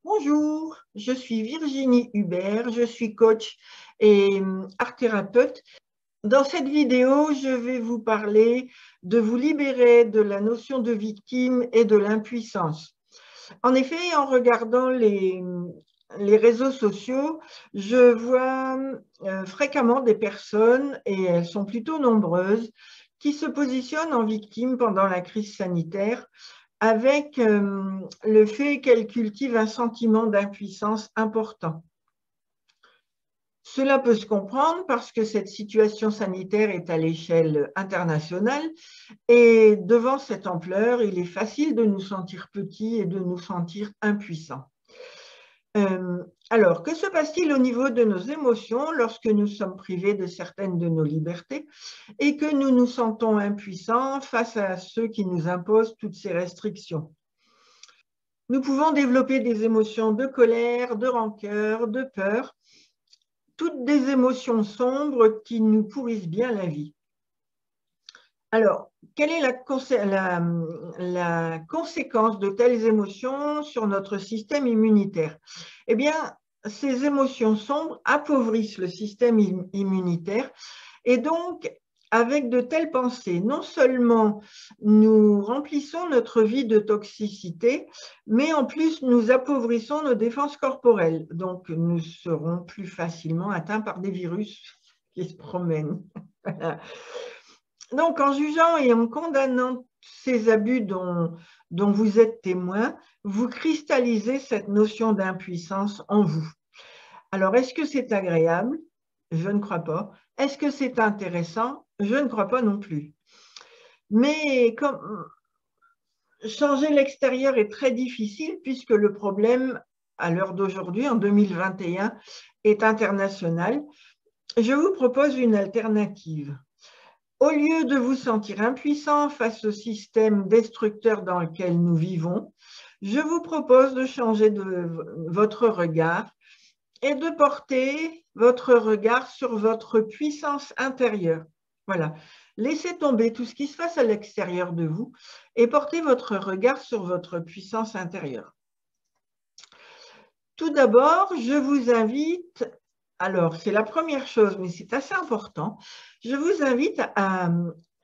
Bonjour, je suis Virginie Hubert, je suis coach et art thérapeute. Dans cette vidéo, je vais vous parler de vous libérer de la notion de victime et de l'impuissance. En effet, en regardant les réseaux sociaux, je vois fréquemment des personnes, et elles sont plutôt nombreuses, qui se positionnent en victime pendant la crise sanitaire avec le fait qu'elle cultive un sentiment d'impuissance important. Cela peut se comprendre parce que cette situation sanitaire est à l'échelle internationale et devant cette ampleur, il est facile de nous sentir petits et de nous sentir impuissants. Alors, que se passe-t-il au niveau de nos émotions lorsque nous sommes privés de certaines de nos libertés et que nous nous sentons impuissants face à ceux qui nous imposent toutes ces restrictions? Nous pouvons développer des émotions de colère, de rancœur, de peur, toutes des émotions sombres qui nous pourrissent bien la vie. Alors, quelle est la conséquence de telles émotions sur notre système immunitaire? Eh bien, ces émotions sombres appauvrissent le système immunitaire et donc, avec de telles pensées, non seulement nous remplissons notre vie de toxicité, mais en plus nous appauvrissons nos défenses corporelles. Donc, nous serons plus facilement atteints par des virus qui se promènent. Voilà. Donc, en jugeant et en condamnant ces abus dont vous êtes témoin, vous cristallisez cette notion d'impuissance en vous. Alors, est-ce que c'est agréable? Je ne crois pas. Est-ce que c'est intéressant? Je ne crois pas non plus. Mais comme changer l'extérieur est très difficile puisque le problème, à l'heure d'aujourd'hui, en 2021, est international, je vous propose une alternative. Au lieu de vous sentir impuissant face au système destructeur dans lequel nous vivons, je vous propose de changer votre regard et de porter votre regard sur votre puissance intérieure. Voilà. Laissez tomber tout ce qui se passe à l'extérieur de vous et portez votre regard sur votre puissance intérieure. Tout d'abord, je vous invite, alors c'est la première chose, mais c'est assez important, je vous invite à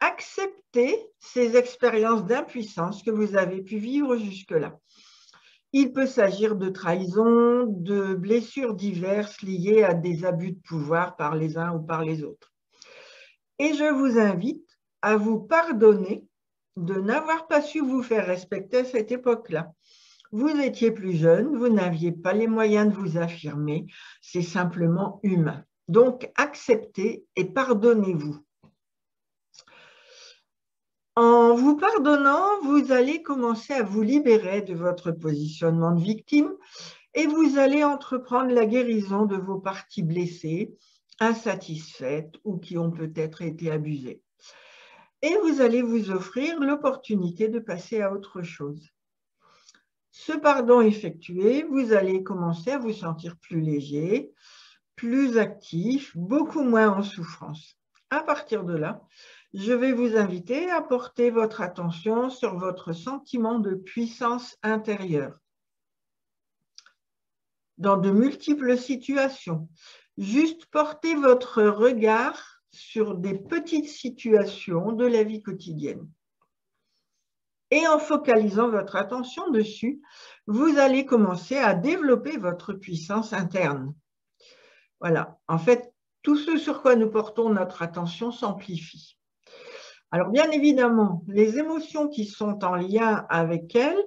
accepter ces expériences d'impuissance que vous avez pu vivre jusque-là. Il peut s'agir de trahison, de blessures diverses liées à des abus de pouvoir par les uns ou par les autres. Et je vous invite à vous pardonner de n'avoir pas su vous faire respecter à cette époque-là. Vous étiez plus jeune, vous n'aviez pas les moyens de vous affirmer, c'est simplement humain. Donc, acceptez et pardonnez-vous. En vous pardonnant, vous allez commencer à vous libérer de votre positionnement de victime et vous allez entreprendre la guérison de vos parties blessées, insatisfaites ou qui ont peut-être été abusées. Et vous allez vous offrir l'opportunité de passer à autre chose. Ce pardon effectué, vous allez commencer à vous sentir plus léger, plus actif, beaucoup moins en souffrance. À partir de là, je vais vous inviter à porter votre attention sur votre sentiment de puissance intérieure. Dans de multiples situations, juste portez votre regard sur des petites situations de la vie quotidienne. Et en focalisant votre attention dessus, vous allez commencer à développer votre puissance interne. Voilà, en fait, tout ce sur quoi nous portons notre attention s'amplifie. Alors, bien évidemment, les émotions qui sont en lien avec elles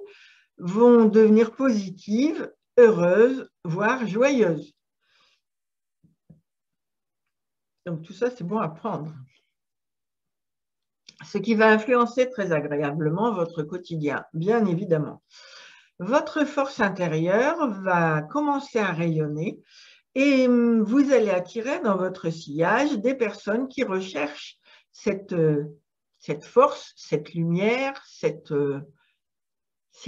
vont devenir positives, heureuses, voire joyeuses. Donc, tout ça, c'est bon à prendre. Ce qui va influencer très agréablement votre quotidien, bien évidemment. Votre force intérieure va commencer à rayonner et vous allez attirer dans votre sillage des personnes qui recherchent cette force, cette lumière, ces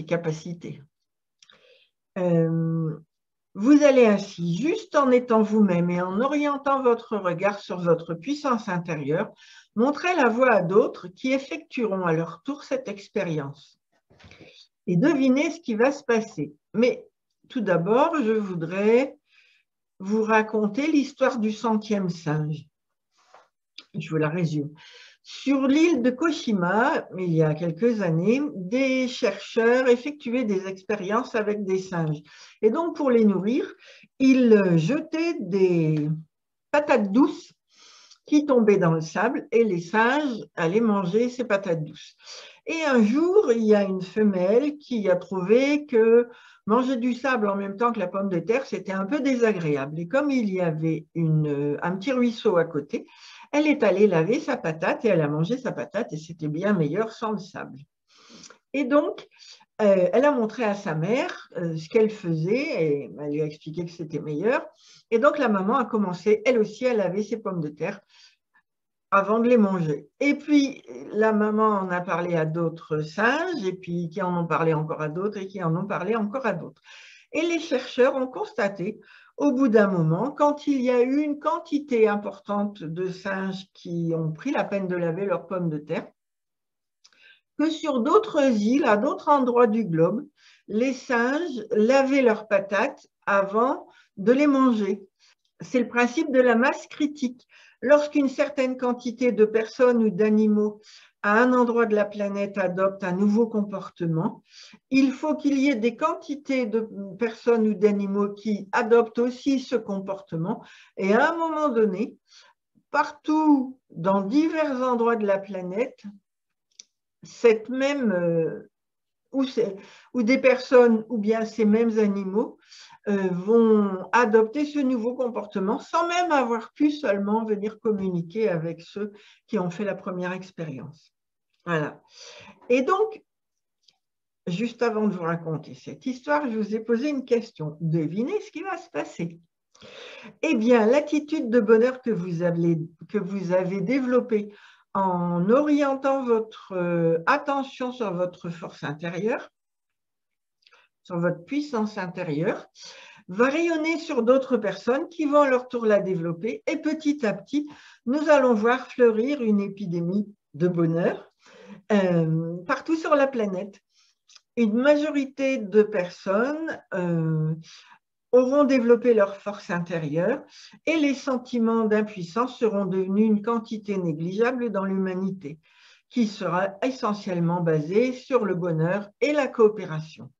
capacités. Vous allez ainsi, juste en étant vous-même et en orientant votre regard sur votre puissance intérieure, montrer la voie à d'autres qui effectueront à leur tour cette expérience. Et devinez ce qui va se passer. Mais tout d'abord, je voudrais vous raconter l'histoire du 100e singe. Je vous la résume. Sur l'île de Koshima, il y a quelques années, des chercheurs effectuaient des expériences avec des singes. Et donc, pour les nourrir, ils jetaient des patates douces qui tombaient dans le sable et les singes allaient manger ces patates douces. Et un jour, il y a une femelle qui a trouvé que manger du sable en même temps que la pomme de terre, c'était un peu désagréable. Et comme il y avait un petit ruisseau à côté, elle est allée laver sa patate et elle a mangé sa patate et c'était bien meilleur sans le sable. Et donc, elle a montré à sa mère ce qu'elle faisait et elle lui a expliqué que c'était meilleur. Et donc, la maman a commencé, elle aussi, à laver ses pommes de terre avant de les manger. Et puis, la maman en a parlé à d'autres singes, et puis qui en ont parlé encore à d'autres, et qui en ont parlé encore à d'autres. Et les chercheurs ont constaté, au bout d'un moment, quand il y a eu une quantité importante de singes qui ont pris la peine de laver leurs pommes de terre, que sur d'autres îles, à d'autres endroits du globe, les singes lavaient leurs patates avant de les manger. C'est le principe de la masse critique. Lorsqu'une certaine quantité de personnes ou d'animaux à un endroit de la planète adoptent un nouveau comportement, il faut qu'il y ait des quantités de personnes ou d'animaux qui adoptent aussi ce comportement. Et à un moment donné, partout dans divers endroits de la planète, cette même où des personnes ou bien ces mêmes animaux vont adopter ce nouveau comportement sans même avoir pu seulement venir communiquer avec ceux qui ont fait la première expérience. Voilà. Et donc, juste avant de vous raconter cette histoire, je vous ai posé une question. Devinez ce qui va se passer. Eh bien, l'attitude de bonheur que vous avez développée en orientant votre attention sur votre force intérieure, sur votre puissance intérieure, va rayonner sur d'autres personnes qui vont à leur tour la développer et petit à petit, nous allons voir fleurir une épidémie de bonheur partout sur la planète. Une majorité de personnes auront développé leur force intérieure et les sentiments d'impuissance seront devenus une quantité négligeable dans l'humanité, qui sera essentiellement basée sur le bonheur et la coopération.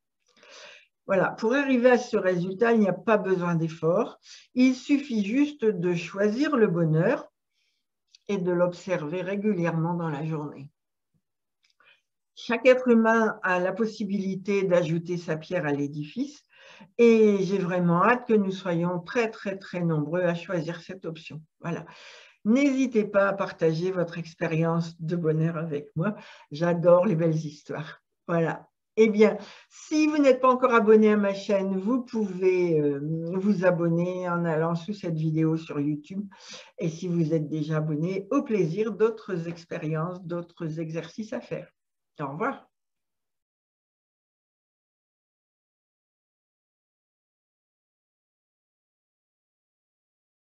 Voilà, pour arriver à ce résultat, il n'y a pas besoin d'effort. Il suffit juste de choisir le bonheur et de l'observer régulièrement dans la journée. Chaque être humain a la possibilité d'ajouter sa pierre à l'édifice et j'ai vraiment hâte que nous soyons très, très, très nombreux à choisir cette option. Voilà. N'hésitez pas à partager votre expérience de bonheur avec moi. J'adore les belles histoires. Voilà. Eh bien, si vous n'êtes pas encore abonné à ma chaîne, vous pouvez vous abonner en allant sous cette vidéo sur YouTube. Et si vous êtes déjà abonné, au plaisir d'autres expériences, d'autres exercices à faire. Au revoir.